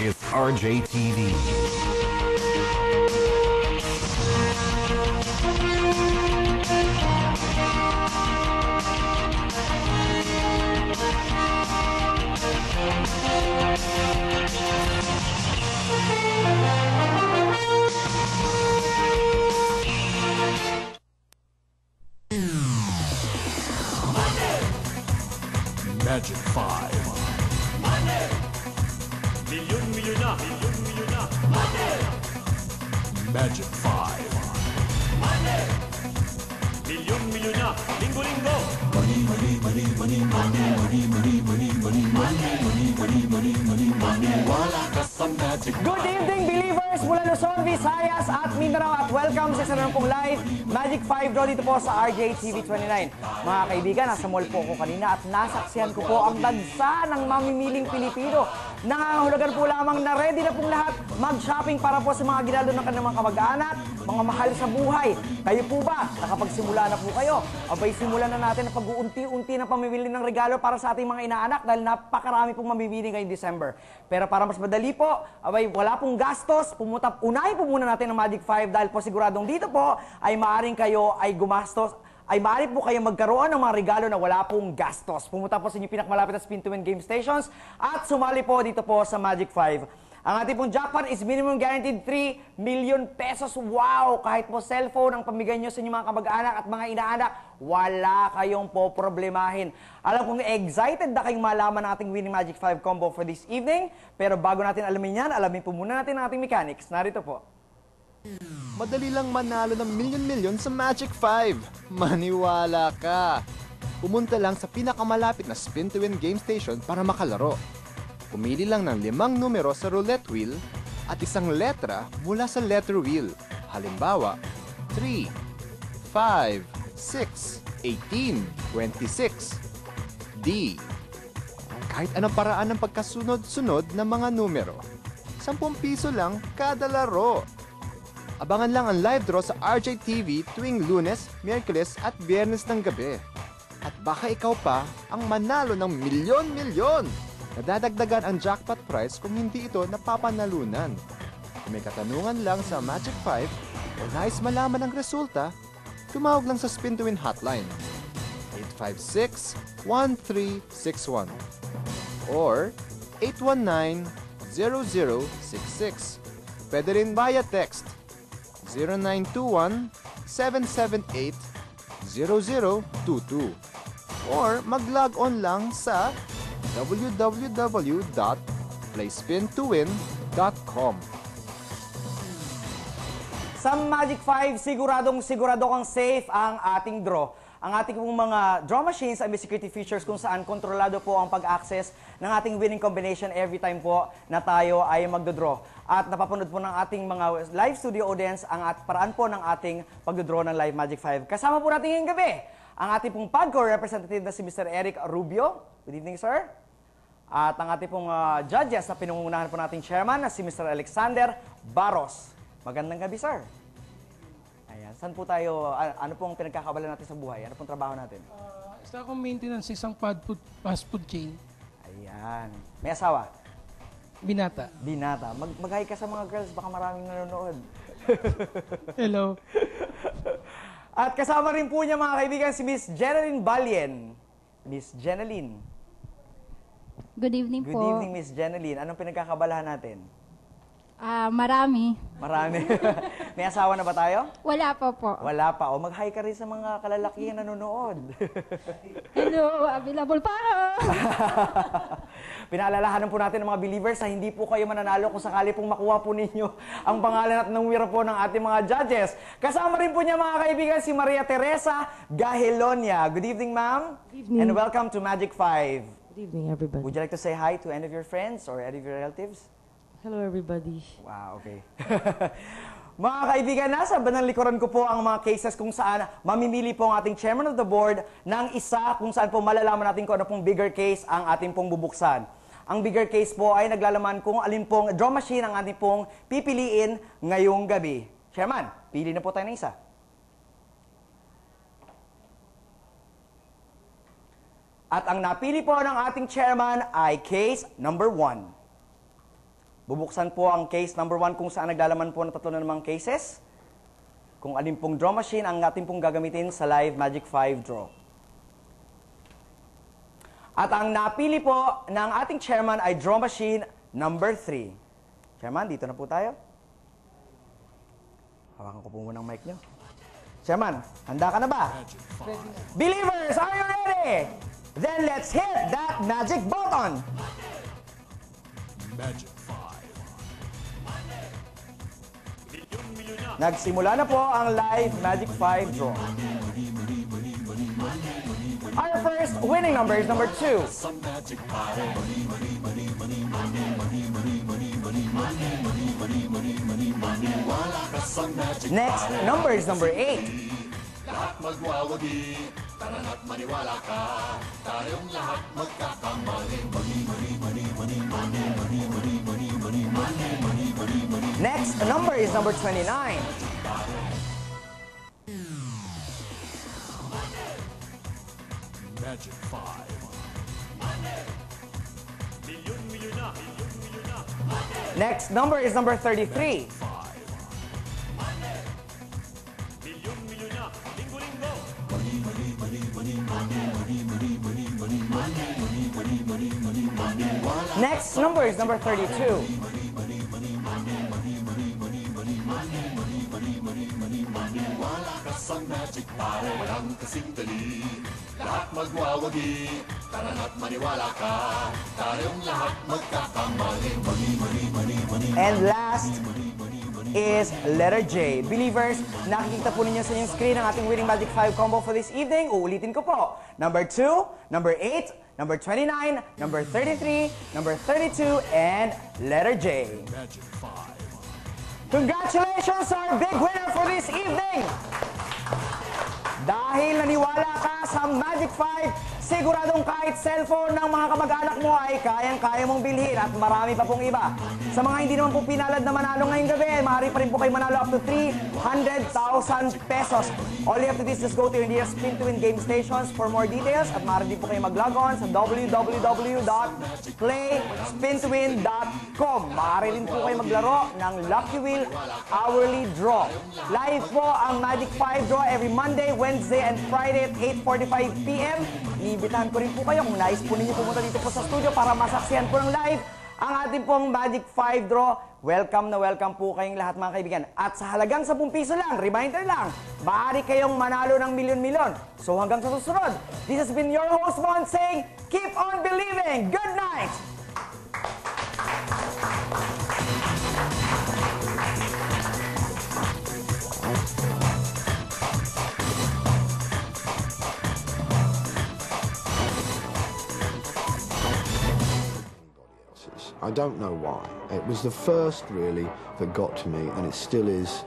It's RJTV. Magic 5. Money! Milyon na! Milyon na! Money! Magic 5. Money! Milyon na! Linggo-linggo! Wala ka sa Magic 5. Good evening, believers mula Luzon, Visayas at Mindanao at welcome sa isa na pong live Magic 5 draw dito po sa RJTV 29. Mga kaibigan, nasa mall po ako kanina at nasaksihan ko po ang dagsa ng mamimiling Pilipino. Nangangahulugan po lamang na ready na pong lahat mag-shopping para po sa mga ginalo ng kanilang mga kamag-anak, mga mahal sa buhay. Kayo po ba? Nakapagsimula na po kayo? Abay, simulan na natin na pag-uunti-unti na pamimili ng regalo para sa ating mga inaanak dahil napakarami pong mamimili ngayong December. Pero para mas madali po, abay, wala pong gastos, unahin po muna natin ang Magic 5 dahil po siguradong dito po ay maaaring kayo ay gumastos, ay maaari po kayo magkaroon ng mga regalo na wala pong gastos. Pumunta po sa inyong pinakamalapit na spin to win game stations at sumali po dito po sa Magic 5. Ang ating pong jackpot is minimum guaranteed 3 million pesos. Wow! Kahit po cellphone ang pamigay nyo sa inyong mga kamag-anak at mga inaanak, wala kayong po problemahin. Alam kong excited na kayong malaman ng ating Winning Magic 5 combo for this evening. Pero bago natin alamin yan, alamin po muna natin ang ating mechanics. Narito po. Madali lang manalo ng milyon-milyon sa Magic 5. Maniwala ka! Pumunta lang sa pinakamalapit na spin to win game station para makalaro. Pumili lang ng 5 numero sa roulette wheel at isang letra mula sa letter wheel. Halimbawa, 3, 5, 6, 18, 26. D. Kahit anong paraan ng pagkasunod-sunod ng mga numero. 10 piso lang kada laro. Abangan lang ang live draw sa RJTV tuwing Lunes, Miyerkules at Biyernes ng gabi. At baka ikaw pa ang manalo ng milyon-milyon! Nadadagdagan ang jackpot prize kung hindi ito napapanalunan. Kung may katanungan lang sa Magic 5 o nais malaman ang resulta, tumawag lang sa Spin to Win hotline 856-1361 or 819-0066. Pwede rin via text 0921-778-0022 or mag-log on lang sa www.playspintowin.com. Sa Magic 5, sigurado kang safe ang ating draw. Ang ating pong mga draw machines ay may security features kung saan kontrolado po ang pag-access ng ating winning combination every time po na tayo ay magdodraw. At napapanood po ng ating mga live studio audience ang paraan po ng ating pagdodraw ng Live Magic 5. Kasama po natin ngayong gabi ang ating pong PAGCOR representative na si Mr. Eric Rubio. Good evening, sir. At ang ating pong judges na pinungunahan po nating chairman na si Mr. Alexander Barros. Magandang gabi, sir. Ayan, saan po tayo, ano pong pinagkakabalan natin sa buhay? Ano pong trabaho natin? Isa akong maintenance isang fast food chain. Ayan. May asawa? Binata. Binata. Mag-hi ka sa mga girls, baka maraming nanonood. Hello. At kasama rin po niya mga kaibigan si Miss Jeneline Balien. Miss Jeneline. Good evening po. Good evening, Miss Jeneline. Anong pinagkakabalahan natin? Marami. Marami. May asawa na ba tayo? Wala pa po. Wala pa. O mag-hi ka rin sa mga kalalakihan nanonood. Hello, available pa ako. Pinaalalahanan po natin ng mga believers na hindi po kayo mananalo kung sakali pong makuha po ninyo ang pangalan at numero po ng ating mga judges. Kasama rin po niya mga kaibigan si Maria Teresa Gahelonia. Good evening, ma'am. Good evening. And welcome to Magic 5. Good evening, everybody. Would you like to say hi to any of your friends or any of your relatives? Hello, everybody. Wow, okay. Mga kaibigan, nasa bandang likuran ko po ang mga cases kung saan mamimili po ang ating chairman of the board ng isa kung saan po malalaman natin kung ano pong bigger case ang ating pong bubuksan. Ang bigger case po ay naglalaman kung alin pong draw machine ang ating pong pipiliin ngayong gabi. Chairman, pili na po tayo ng isa. At ang napili po ng ating chairman ay case number 1. Bubuksan po ang case number 1 kung saan naglalaman po ng tatlo na namang cases. Kung alin pong draw machine ang ating pong gagamitin sa live Magic 5 draw. At ang napili po ng ating chairman ay draw machine number 3. Chairman, dito na po tayo. Hawakan ko po muna ang mic nyo. Chairman, handa ka na ba? Believers, are you ready? Then let's hit that magic button. Magic 5. Nagsimula na po ang live Magic 5 draw. Our first winning number is number 2. Some magic 5. Wala ka sa magic 5. Next number is number 8. Lahat magwawagi. Tara't maniwala ka. Tayong lahat magkakamali. Next number is number 29. Magic 5. Milyon-milyon na. Milyon-milyon na. Next number is number 33. Milyon-milyon na. Linggo-linggo. Next number is number 32. Wala ka sa magic 5. Walang kasing dali. Lahat magwawagi. Tara't maniwala ka. Tayong lahat magkakamali. And last is letter J. Believers, nakikita po ninyo sa inyong screen ang ating winning Magic 5 combo for this evening. Uulitin ko po. Number 2, number 8, number 29, number 33, number 32, and letter J. Magic 5. Congratulations, our big winner for this evening! Dahil naniwala ka sa Magic 5, siguradong kahit cellphone ng mga kamag-anak mo ay kayang-kaya mong bilhin at marami pa pong iba. Sa mga hindi naman po pinalad na manalo ngayong gabi, maaari pa rin po kayo manalo up to 300,000 pesos. All you have to do is just go to your nearest Spin to Win game stations for more details at maaari din po kayo mag-log on sa www.playspintowin.com. Maaari din po kayo maglaro ng Lucky Wheel Hourly Draw. Live po ang Magic 5 Draw every Monday, Wednesday, and Friday at 8:45 p.m. Iimbitahan ko rin po kayo kung nais po ninyo pumunta dito po sa studio para masaksihan po ng live ang ating pong Magic 5 Draw. Welcome na welcome po kayong lahat mga kaibigan. At sa halagang 10 piso lang, reminder lang, maaari kayong manalo ng milyon-milyon. So hanggang sa susunod, this has been your host Mon saying, keep on believing. Good night! I don't know why. It was the first, really, that got to me, and it still is